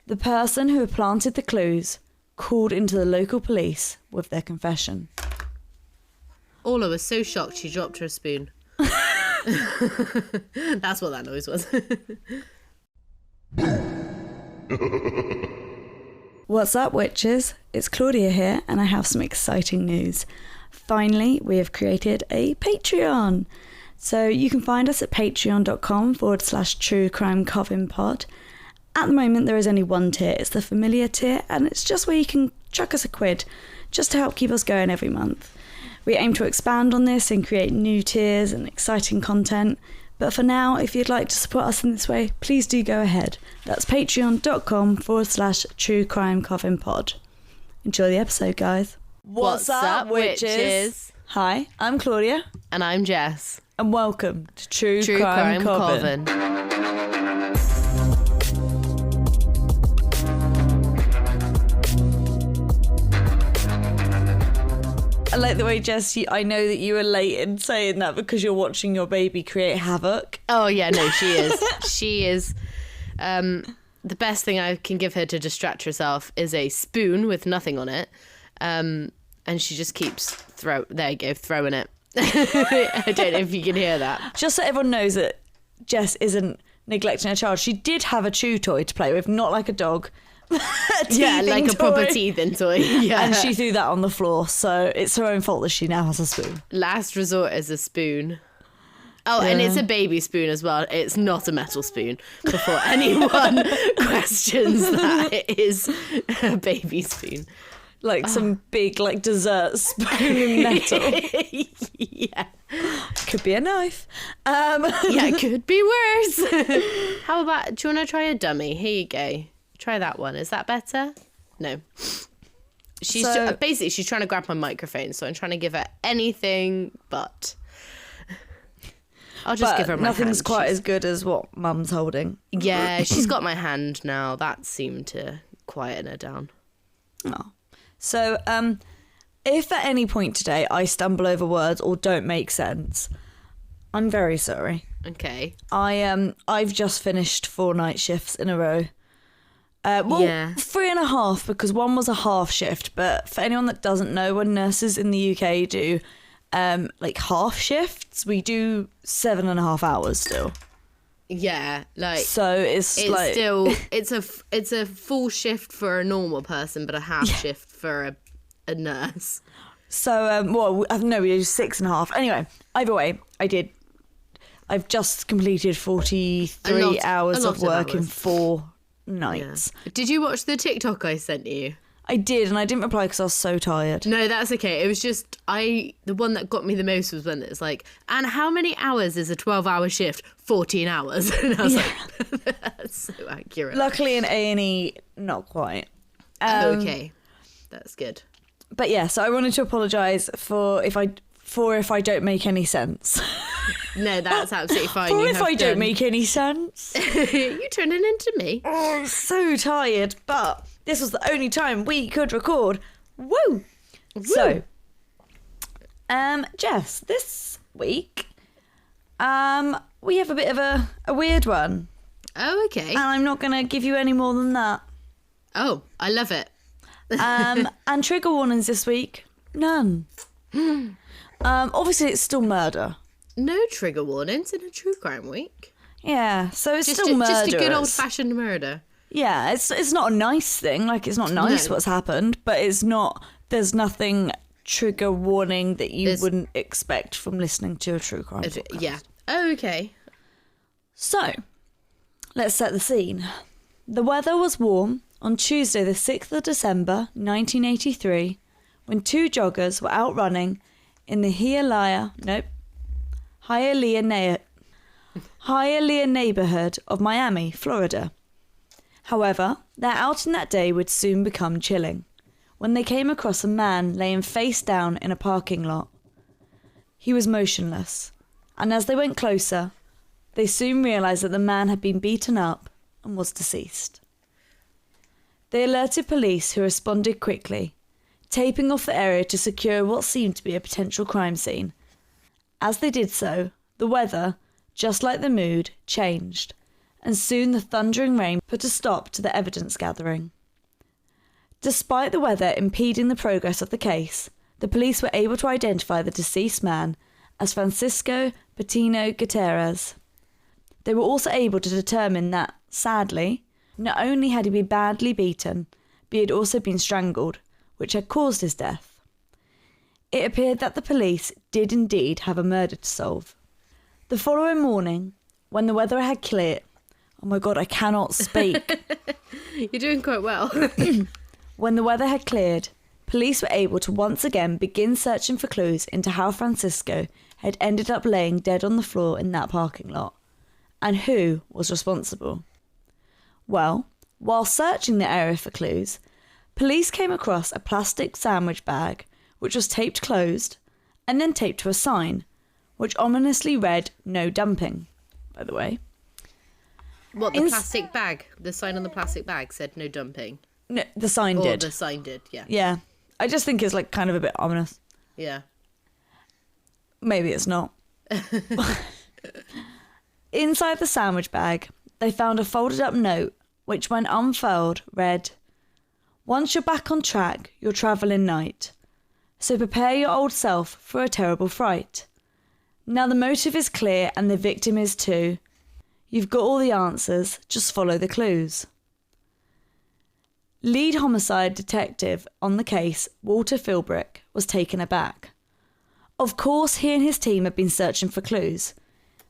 The person who had planted the clues called into the local police with their confession. Orla was so shocked she dropped her spoon. That's what that noise was. What's up, witches? It's Claudia here, and I have some exciting news. Finally, we have created a Patreon. So you can find us at patreon.com/truecrimecovenpod. At the moment, there is only one tier. It's the familiar tier, and it's just where you can chuck us £1 just to help keep us going every month. We aim to expand on this and create new tiers and exciting content. But for now, if you'd like to support us in this way, please do go ahead. That's patreon.com/truecrimecovenpod. Enjoy the episode, guys. What's up, witches? Hi, I'm Claudia. And I'm Jess. And welcome to True Crime Coven. Coven. I like the way, Jess, I know that you were late in saying that because you're watching your baby create havoc. Oh, yeah, no, she is. She is. The best thing I can give her to distract herself is a spoon with nothing on it. And she just keeps throwing it. I don't know if you can hear that. Just so everyone knows that Jess isn't neglecting her child. She did have a chew toy to play with, not like a dog. Yeah, like a proper teething toy. Yeah. And she threw that on the floor, so it's her own fault that she now has a spoon. Last resort is a spoon. Oh, yeah. And it's a baby spoon as well. It's not a metal spoon, before anyone questions that it is a baby spoon. Like some big, like, dessert spoon in metal. Yeah. Could be a knife. Yeah, could be worse. How about, do you want to try a dummy? Here you go. Try that one. Is that better? No. Basically, she's trying to grab my microphone, so I'm trying to give her anything but. I'll just give her my nothing's hand. Quite as good as what Mum's holding. Yeah, she's got my hand now. That seemed to quieten her down. Oh. So, if at any point today I stumble over words or don't make sense, I'm very sorry. Okay. I've just finished 4 night shifts in a row. 3.5 because one was a half shift. But for anyone that doesn't know, when nurses in the UK do like half shifts, we do 7.5 hours still. Yeah, like so it's like still it's a full shift for a normal person, but a half shift for a nurse. So we do 6.5. Anyway, either way, I've just completed 43 hours of work in 4 nights. Yeah. Did you watch the TikTok I sent you? I did, and I didn't reply because I was so tired. No, that's okay. It was just the one that got me the most was when it's like, and how many hours is a 12-hour shift? 14 hours. And I was like, that's so accurate. Luckily in A&E, not quite. Okay, that's good. But yeah, so I wanted to apologise for if I don't make any sense. No, that's absolutely fine. Don't make any sense. You turning into me. Oh, I'm so tired, but this was the only time we could record. Woo! So, Jess, this week, we have a bit of a weird one. Oh, okay. And I'm not going to give you any more than that. Oh, I love it. And trigger warnings this week, none. Obviously, it's still murder. No trigger warnings in a true crime week. Yeah, so it's still murder. Just a good old-fashioned murder. Yeah, it's not a nice thing. Like, it's not nice what's happened, but it's not. There's nothing trigger warning that you wouldn't expect from listening to a true crime podcast. Yeah. Oh, okay. So, let's set the scene. The weather was warm on Tuesday, the 6th of December, 1983, when 2 joggers were out running in the Hialeah neighborhood of Miami, Florida. However, their outing that day would soon become chilling when they came across a man laying face down in a parking lot. He was motionless, and as they went closer, they soon realised that the man had been beaten up and was deceased. They alerted police, who responded quickly, taping off the area to secure what seemed to be a potential crime scene. As they did so, the weather, just like the mood, changed, and soon the thundering rain put a stop to the evidence gathering. Despite the weather impeding the progress of the case, the police were able to identify the deceased man as Francisco Patino Gutierrez. They were also able to determine that, sadly, not only had he been badly beaten, but he had also been strangled, which had caused his death. It appeared that the police did indeed have a murder to solve. The following morning, when the weather had cleared... Oh my God, I cannot speak. You're doing quite well. When the weather had cleared, police were able to once again begin searching for clues into how Francisco had ended up laying dead on the floor in that parking lot, and who was responsible. Well, while searching the area for clues, police came across a plastic sandwich bag which was taped closed and then taped to a sign, which ominously read "No dumping," by the way. What, the plastic bag? The sign on the plastic bag said no dumping? No, the sign did. The sign did, yeah. Yeah. I just think it's like kind of a bit ominous. Yeah. Maybe it's not. Inside the sandwich bag, they found a folded up note which, when unfurled, read, "Once you're back on track, you'll travel in night. So prepare your old self for a terrible fright. Now the motive is clear and the victim is too. You've got all the answers, just follow the clues." Lead homicide detective on the case, Walter Philbrick, was taken aback. Of course, he and his team had been searching for clues,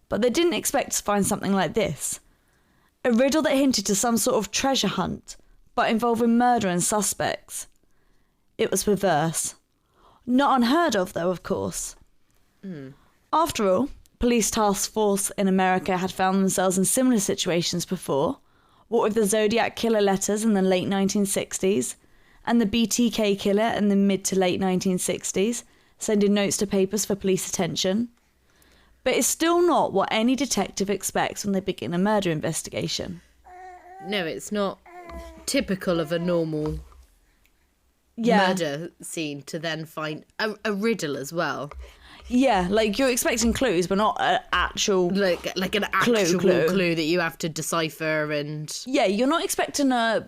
but they didn't expect to find something like this. A riddle that hinted to some sort of treasure hunt, but involving murder and suspects. It was perverse. Not unheard of, though, of course. After all, police task force in America had found themselves in similar situations before. What with the Zodiac killer letters in the late 1960s and the BTK killer in the mid to late 1960s, sending notes to papers for police attention. But it's still not what any detective expects when they begin a murder investigation. No, it's not typical of a normal murder scene to then find a riddle as well. Yeah, like you're expecting clues, but not an actual like an actual clue that you have to decipher and... Yeah, you're not expecting a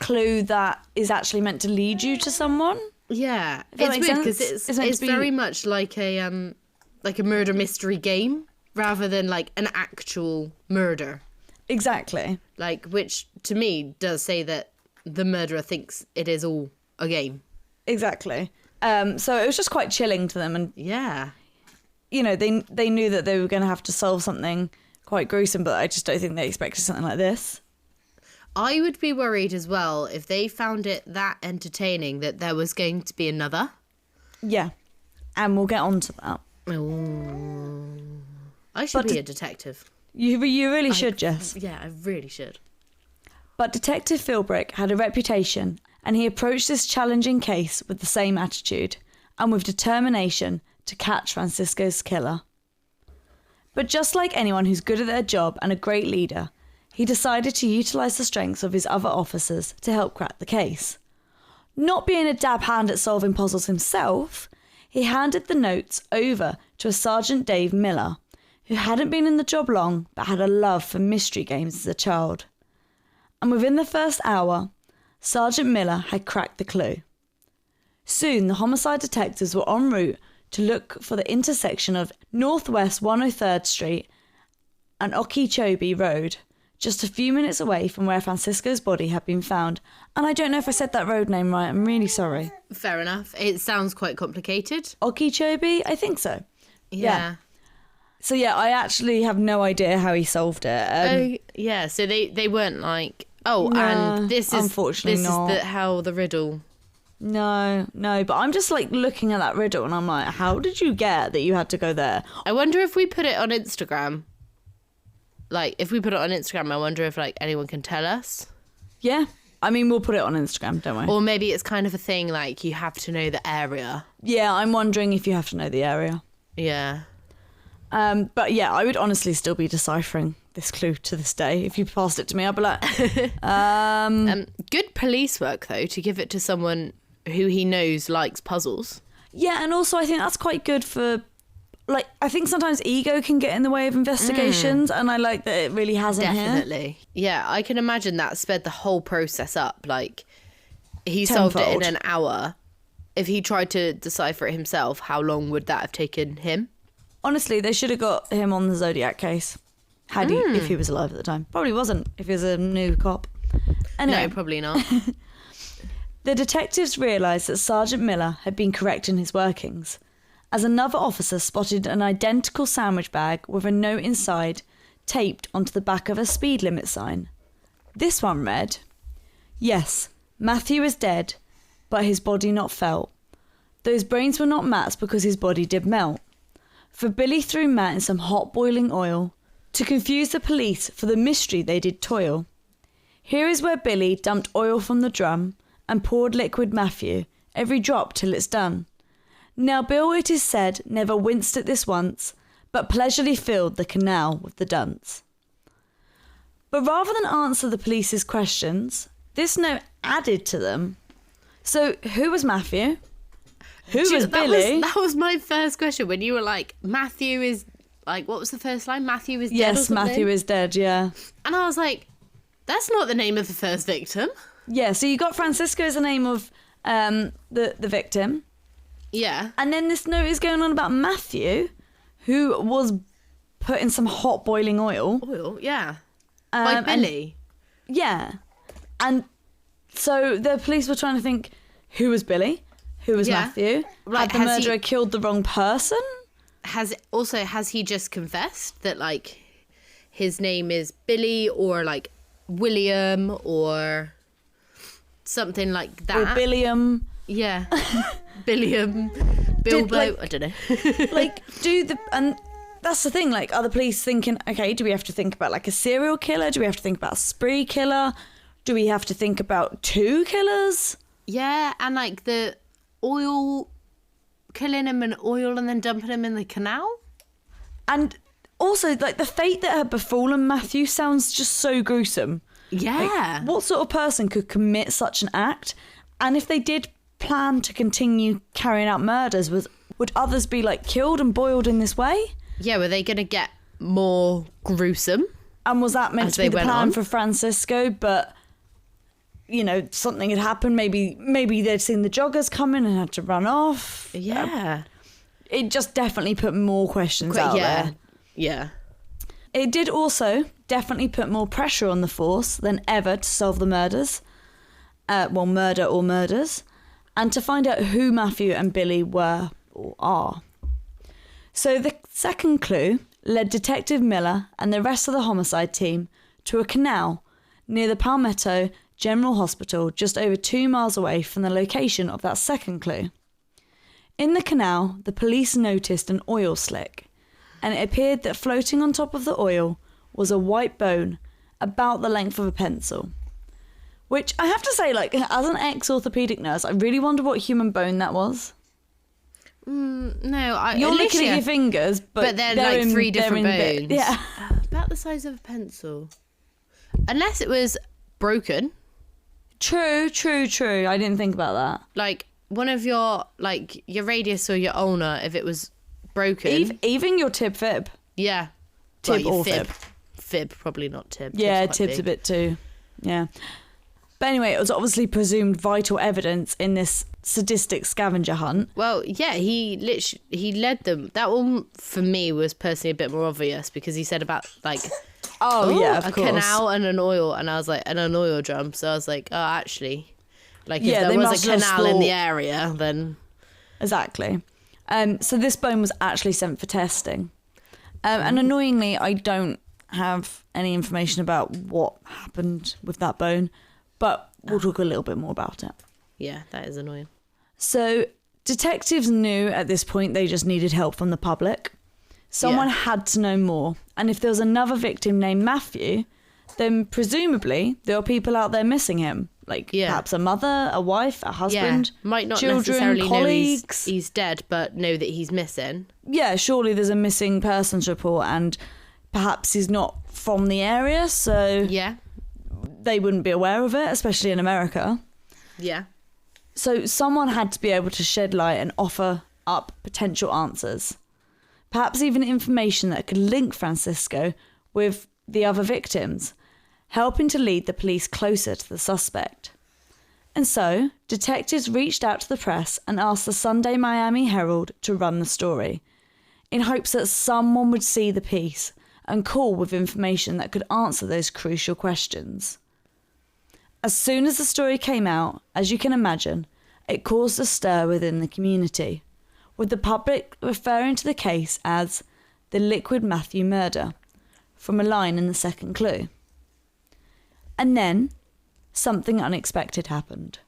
clue that is actually meant to lead you to someone. Yeah, it's weird because it's very much like a murder mystery game rather than like an actual murder. Exactly. Like, which to me does say that the murderer thinks it is all a game. Exactly. So it was just quite chilling to them, and yeah, you know, they knew that they were going to have to solve something quite gruesome, but I just don't think they expected something like this. I would be worried as well if they found it that entertaining that there was going to be another. Yeah, and we'll get on to that. Oh, I should be a detective. You really should, Jess. Yeah, I really should. But Detective Philbrick had a reputation, and he approached this challenging case with the same attitude and with determination to catch Francisco's killer. But just like anyone who's good at their job and a great leader, he decided to utilise the strengths of his other officers to help crack the case. Not being a dab hand at solving puzzles himself, he handed the notes over to a Sergeant Dave Miller, who hadn't been in the job long but had a love for mystery games as a child. And within the first hour, Sergeant Miller had cracked the clue. Soon, the homicide detectives were en route to look for the intersection of Northwest 103rd Street and Okeechobee Road, just a few minutes away from where Francisco's body had been found. And I don't know if I said that road name right, I'm really sorry. Fair enough. It sounds quite complicated. Okeechobee? I think so. Yeah. So yeah, I actually have no idea how he solved it. Yeah, so they weren't like... Oh, No, and this is unfortunately not. how the riddle... No, but I'm just like looking at that riddle and I'm like, how did you get that you had to go there? I wonder if we put it on Instagram. Like, if we put it on Instagram, I wonder if like anyone can tell us. Yeah, I mean, we'll put it on Instagram, don't we? Or maybe it's kind of a thing like you have to know the area. Yeah, I'm wondering if you have to know the area. Yeah. But yeah, I would honestly still be deciphering this clue to this day. If you passed it to me, I'd be like... Good police work, though, to give it to someone who he knows likes puzzles. Yeah, and also I think that's quite good for like, I think sometimes ego can get in the way of investigations, and I like that it really hasn't here. Definitely. Yeah, I can imagine that sped the whole process up. Like, he solved it in an hour. If he tried to decipher it himself, how long would that have taken him? Honestly, they should have got him on the Zodiac case. If he was alive at the time. Probably wasn't, if he was a new cop. Anyway. No, probably not. The detectives realised that Sergeant Miller had been correct in his workings, as another officer spotted an identical sandwich bag with a note inside taped onto the back of a speed limit sign. This one read, "Yes, Matthew is dead, but his body not felt. Those brains were not Matt's because his body did melt. For Billy threw Matt in some hot boiling oil to confuse the police for the mystery they did toil. Here is where Billy dumped oil from the drum and poured liquid Matthew, every drop till it's done. Now Bill, it is said, never winced at this once, but pleasurely filled the canal with the dunce." But rather than answer the police's questions, this note added to them. So who was Matthew? Who was Billy? That was my first question when you were like, Matthew is, like, what was the first line? Matthew is dead. Yes, Matthew is dead, yeah. And I was like, that's not the name of the first victim. Yeah, so you got Francisco as the name of the victim. Yeah. And then this note is going on about Matthew, who was put in some hot boiling oil. Oil, yeah. By Billy. Yeah. And so the police were trying to think, who was Billy? Who was Matthew? Like, Had the murderer killed the wrong person? Has he just confessed that, like, his name is Billy or, like, William or something like that? Or Billiam. Yeah. Billiam. Bilbo. I don't know. And that's the thing, like, are the police thinking, okay, do we have to think about, like, a serial killer? Do we have to think about a spree killer? Do we have to think about two killers? Yeah, and, like, the oil, killing him in oil and then dumping him in the canal. And also, like, the fate that had befallen Matthew sounds just so gruesome. Yeah. Like, what sort of person could commit such an act? And if they did plan to continue carrying out murders, would others be, like, killed and boiled in this way? Yeah, were they going to get more gruesome? And was that meant to be the plan for Francisco? But, you know, something had happened. Maybe they'd seen the joggers coming and had to run off. Yeah. It just definitely put more questions out there. Yeah. It did also definitely put more pressure on the force than ever to solve the murders. Murder or murders. And to find out who Matthew and Billy were or are. So the second clue led Detective Miller and the rest of the homicide team to a canal near the Palmetto General Hospital, just over 2 miles away from the location of that second clue. In the canal, the police noticed an oil slick, and it appeared that floating on top of the oil was a white bone about the length of a pencil. Which I have to say, like, as an ex-orthopedic nurse, I really wonder what human bone that was. No, you're looking at your fingers, but they're like three different bones. Yeah, about the size of a pencil, unless it was broken. True. I didn't think about that. Like one of your, like your radius or your ulnar, if it was broken. Even your tib fib. Yeah. Tib or fib. Fib, probably not tib. Yeah, tib's a bit too. Yeah. But anyway, it was obviously presumed vital evidence in this sadistic scavenger hunt. Well, yeah, he led them. That one for me was personally a bit more obvious because he said about like of course. Canal and an oil, and I was like, and an oil drum. So I was like, oh, actually, like if Yeah, there they was a must have canal in the thought- area, then Exactly. So this bone was actually sent for testing. And annoyingly, I don't have any information about what happened with that bone, but we'll talk a little bit more about it. yeah, that is annoying. So detectives knew at this point they just needed help from the public. Someone had to know more. And if there was another victim named Matthew, then presumably there are people out there missing him. Like perhaps a mother, a wife, a husband, might not children, necessarily colleagues. know he's dead, but know that he's missing. Yeah, surely there's a missing persons report and perhaps he's not from the area, so Yeah, they wouldn't be aware of it, especially in America. yeah. So someone had to be able to shed light and offer up potential answers. perhaps even information that could link Francisco with the other victims, helping to lead the police closer to the suspect. And so, detectives reached out to the press and asked the Sunday Miami Herald to run the story, in hopes that someone would see the piece and call with information that could answer those crucial questions. As soon as the story came out, as you can imagine, it caused a stir within the community, with the public referring to the case as the Liquid Matthew murder, from a line in the second clue. And then, something unexpected happened.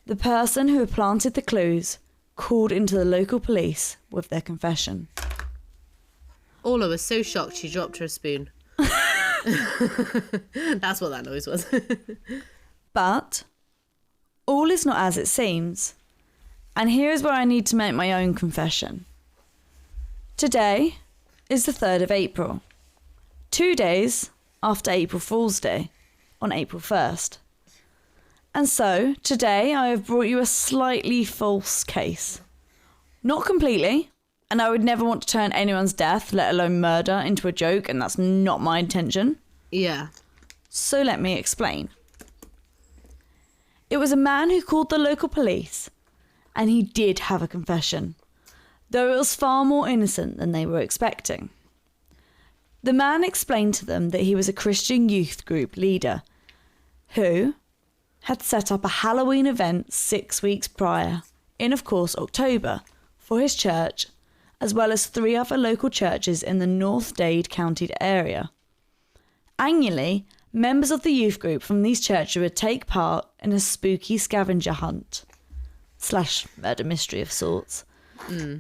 The person who had planted the clues called into the local police with their confession. Orla was so shocked she dropped her spoon. That's what that noise was. But all is not as it seems. And here is where I need to make my own confession. Today is the 3rd of April, 2 days after April Fool's Day, on April 1st. And so, today I have brought you a slightly false case. Not completely, and I would never want to turn anyone's death, let alone murder, into a joke, and that's not my intention. Yeah. So let me explain. It was a man who called the local police, and he did have a confession, though it was far more innocent than they were expecting. The man explained to them that he was a Christian youth group leader who had set up a Halloween event 6 weeks prior, in of course October, for his church, as well as 3 other local churches in the North Dade County area. Annually, members of the youth group from these churches would take part in a spooky scavenger hunt / murder mystery of sorts,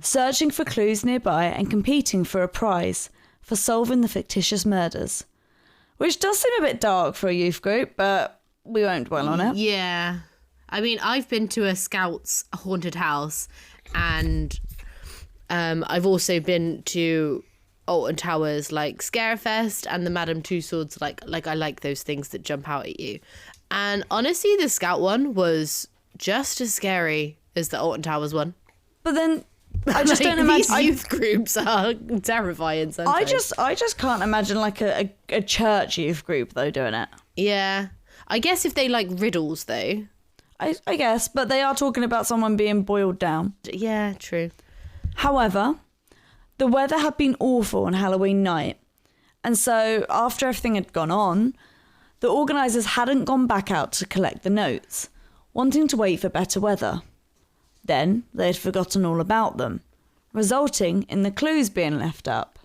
searching for clues nearby and competing for a prize for solving the fictitious murders, which does seem a bit dark for a youth group, but we won't dwell on it. Yeah. I mean, I've been to a Scouts haunted house, and I've also been to Alton Towers, like Scarefest and the Madame Tussauds. Like I like those things that jump out at you. And honestly, the Scout one was just as scary as the Alton Towers one. But then I just don't imagine these youth groups are terrifying sometimes. I just can't imagine like a church youth group though doing it. Yeah. I guess if they like riddles though. I guess, but they are talking about someone being boiled down. Yeah, true. However, the weather had been awful on Halloween night, and so after everything had gone on, the organisers hadn't gone back out to collect the notes, wanting to wait for better weather. Then they had forgotten all about them, resulting in the clues being left up.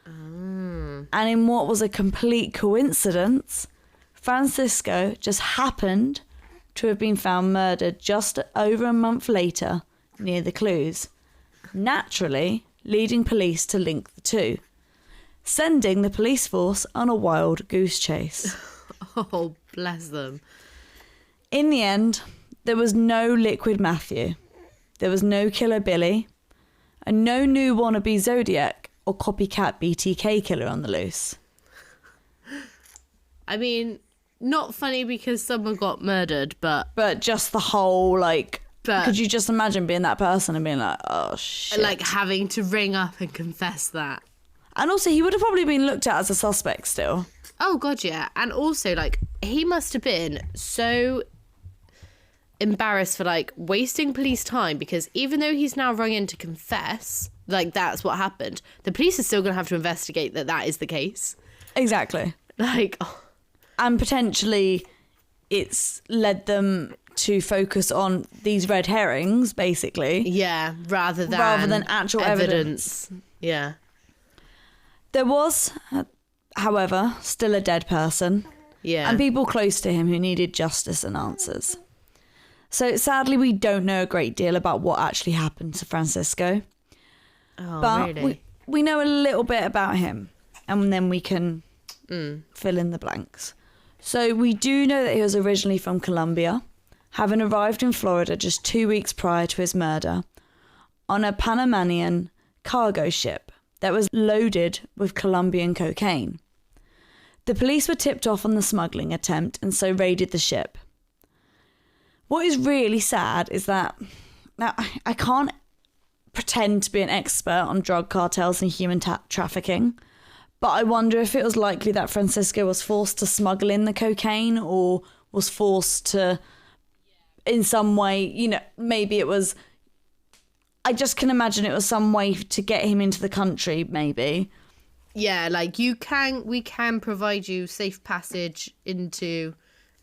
And in what was a complete coincidence, Francisco just happened to have been found murdered just over a month later near the clues, naturally leading police to link the two, sending the police force on a wild goose chase. Oh, bless them. In the end, there was no Liquid Matthew, there was no Killer Billy, and no new wannabe Zodiac or copycat BTK killer on the loose. I mean, not funny because someone got murdered, but just the whole, could you just imagine being that person and being like, oh, shit. Like having to ring up and confess that. And also, he would have probably been looked at as a suspect still. Oh, God, yeah. And also, he must have been so embarrassed for, wasting police time, because even though he's now rung in to confess, that's what happened, the police are still going to have to investigate that is the case. Exactly. And potentially it's led them to focus on these red herrings, basically. Yeah, rather than actual evidence. Yeah. There was, however, still a dead person. Yeah. And people close to him who needed justice and answers. So sadly, we don't know a great deal about what actually happened to Francisco. Oh, but really? we know a little bit about him, and then we can fill in the blanks. So we do know that he was originally from Colombia, having arrived in Florida just 2 weeks prior to his murder on a Panamanian cargo ship that was loaded with Colombian cocaine. The police were tipped off on the smuggling attempt and so raided the ship. What is really sad is that, now I can't pretend to be an expert on drug cartels and human trafficking, but I wonder if it was likely that Francisco was forced to smuggle in the cocaine or was forced to, in some way, you know, maybe it was, I just can imagine it was some way to get him into the country, maybe. Yeah, like we can provide you safe passage into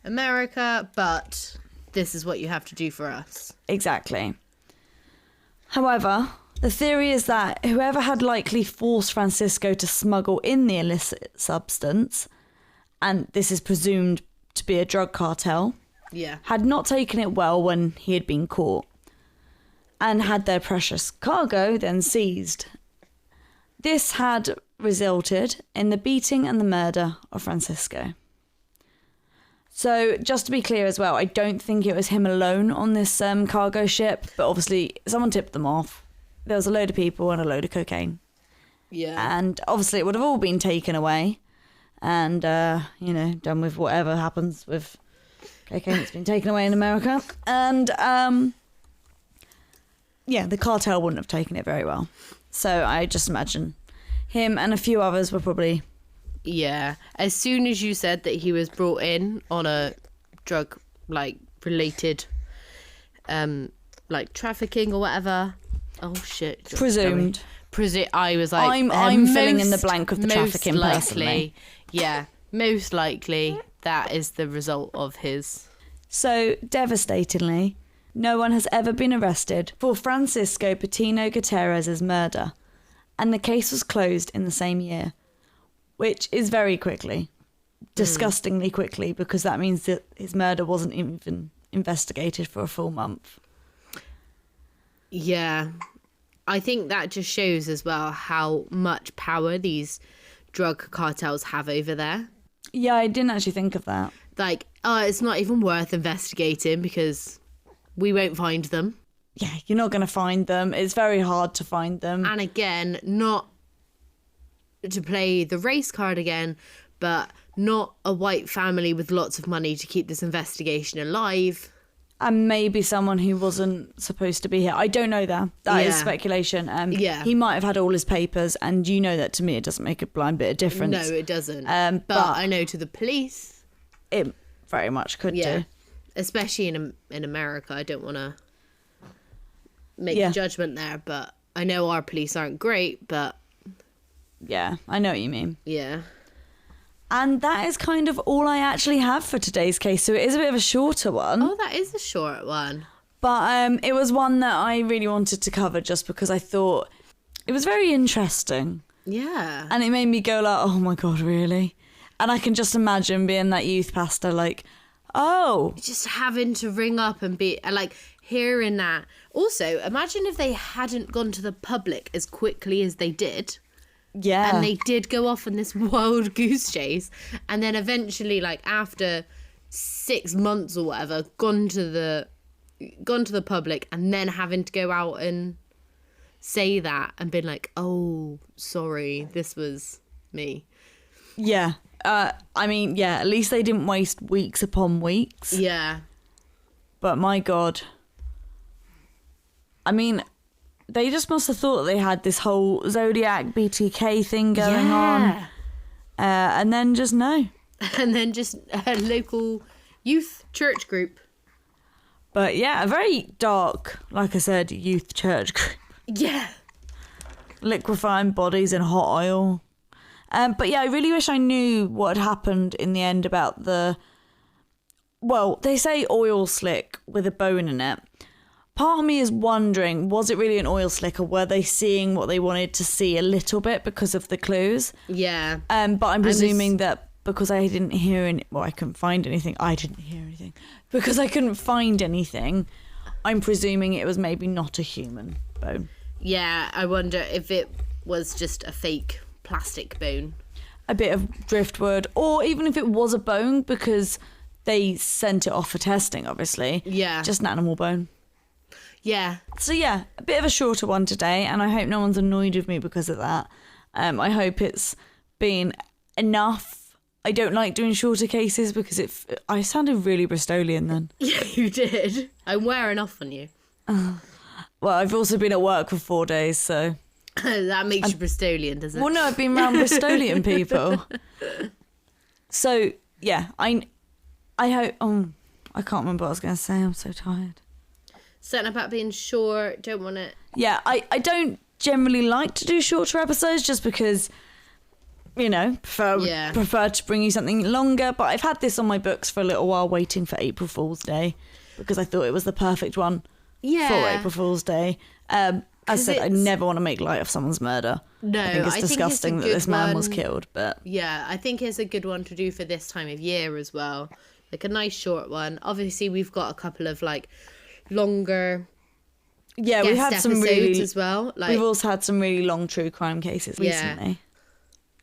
America, but this is what you have to do for us. Exactly. However, the theory is that whoever had likely forced Francisco to smuggle in the illicit substance, and this is presumed to be a drug cartel, had not taken it well when he had been caught, and had their precious cargo then seized. This had resulted in the beating and the murder of Francisco. So, just to be clear as well, I don't think it was him alone on this cargo ship, but obviously someone tipped them off. There was a load of people and a load of cocaine. Yeah. And obviously it would have all been taken away and, done with whatever happens with cocaine that's been taken away in America. And, the cartel wouldn't have taken it very well. So I just imagine him and a few others were probably... Yeah. As soon as you said that he was brought in on a drug, related, trafficking or whatever. Oh, shit. Presumed. I was like... I'm filling in the blank of the trafficking likely, personally. Yeah. Most likely that is the result of his... So, devastatingly, no one has ever been arrested for Francisco Patino Gutierrez's murder, and the case was closed in the same year, which is very quickly, disgustingly quickly, because that means that his murder wasn't even investigated for a full month. Yeah. I think that just shows as well how much power these drug cartels have over there. Yeah, I didn't actually think of that. It's not even worth investigating because we won't find them. Yeah, you're not going to find them. It's very hard to find them. And again, not to play the race card again, but not a white family with lots of money to keep this investigation alive. And maybe someone who wasn't supposed to be here. I don't know that. That is speculation. He might have had all his papers, and you know that to me it doesn't make a blind bit of difference. No, it doesn't. But I know to the police... It very much could do. Especially in America. I don't want to make a judgment there, but I know our police aren't great, but... Yeah, I know what you mean. Yeah. And that is kind of all I actually have for today's case. So it is a bit of a shorter one. Oh, that is a short one. But it was one that I really wanted to cover just because I thought it was very interesting. Yeah. And it made me go like, oh my God, really? And I can just imagine being that youth pastor like, oh. Just having to ring up and be hearing that. Also, imagine if they hadn't gone to the public as quickly as they did. Yeah. And they did go off on this wild goose chase. And then eventually, after 6 months or whatever, gone to the public and then having to go out and say that and been like, oh, sorry, this was me. Yeah. At least they didn't waste weeks upon weeks. Yeah. But my God. They just must have thought they had this whole Zodiac BTK thing going on. And then just no. And then just a local youth church group. But yeah, a very dark, like I said, youth church group. Yeah. Liquefying bodies in hot oil. But yeah, I really wish I knew what had happened in the end about they say oil slick with a bone in it. Part of me is wondering, was it really an oil slick or were they seeing what they wanted to see a little bit because of the clues? Yeah. But I'm presuming that because I didn't hear I couldn't find anything. I didn't hear anything. Because I couldn't find anything, I'm presuming it was maybe not a human bone. Yeah, I wonder if it was just a fake plastic bone. A bit of driftwood, or even if it was a bone because they sent it off for testing, obviously. Yeah. Just an animal bone. Yeah. So yeah, a bit of a shorter one today, and I hope no one's annoyed with me because of that. I hope it's been enough. I don't like doing shorter cases because I sounded really Bristolian then. Yeah, you did. I'm wearing off on you. Well, I've also been at work for 4 days, so... That makes you Bristolian, doesn't it? Well, no, I've been around Bristolian people. So, yeah, I hope... I can't remember what I was going to say. I'm so tired. Something about being short, don't want it. Yeah, I don't generally like to do shorter episodes just because, you know, prefer to bring you something longer. But I've had this on my books for a little while, waiting for April Fool's Day, because I thought it was the perfect one for April Fool's Day. As I said, I never want to make light of someone's murder. No, I think it's disgusting that this man was killed. But yeah, I think it's a good one to do for this time of year as well. Like a nice short one. Obviously, we've got a couple of like longer yeah, we had some episodes really as well. Like, we've also had some really long true crime cases recently.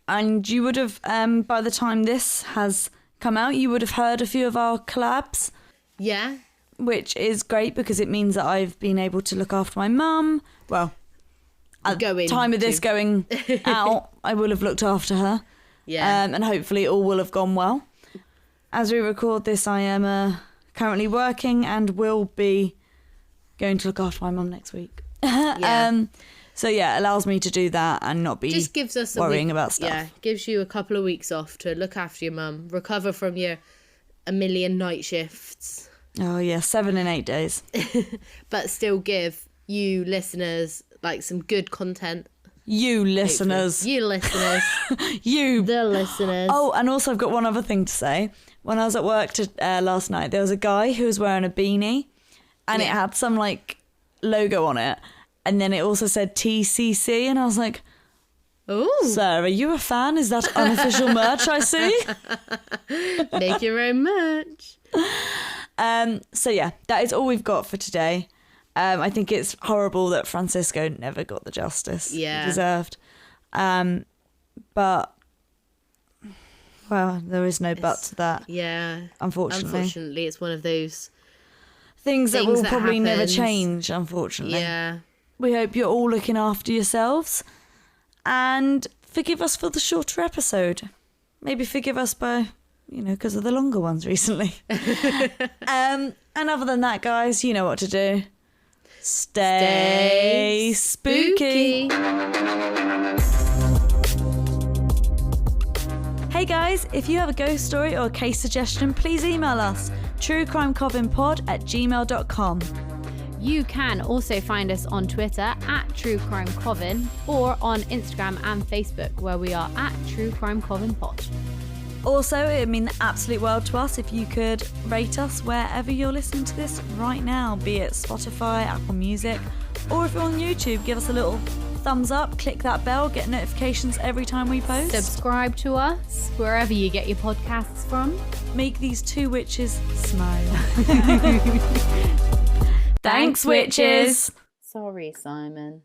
And you would have, by the time this has come out, you would have heard a few of our collabs. Yeah. Which is great because it means that I've been able to look after my mum. Well, at the time of this going out, I will have looked after her. Yeah. And hopefully all will have gone well. As we record this, I am currently working and will be going to look after my mum next week. So yeah, it allows me to do that and not be just gives us worrying about stuff. Yeah, gives you a couple of weeks off to look after your mum, recover from your a million night shifts. Oh yeah, 7 and 8 days. But still give you listeners like some good content. You listeners. You listeners. You. The listeners. Oh, and also I've got one other thing to say. When I was at work last night, there was a guy who was wearing a beanie and it had some like logo on it. And then it also said TCC. And I was like, oh, sir, are you a fan? Is that unofficial merch I see? Make your own merch. So yeah, that is all we've got for today. I think it's horrible that Francisco never got the justice he deserved. But, well, there is no but to that. Yeah. Unfortunately. It's one of those things that will that probably never happens. change, unfortunately. Yeah. We hope you're all looking after yourselves. And forgive us for the shorter episode. Maybe forgive us by, because of the longer ones recently. And other than that, guys, you know what to do. Stay spooky. Hey guys, if you have a ghost story or a case suggestion, please email us truecrimecovenpod@gmail.com. You can also find us on Twitter @truecrimecoven or on Instagram and Facebook where we are @truecrimecovenpod. Also, it would mean the absolute world to us if you could rate us wherever you're listening to this right now, be it Spotify, Apple Music, or if you're on YouTube, give us a little thumbs up, click that bell, get notifications every time we post. Subscribe to us wherever you get your podcasts from. Make these two witches smile. Thanks, witches. Sorry, Simon.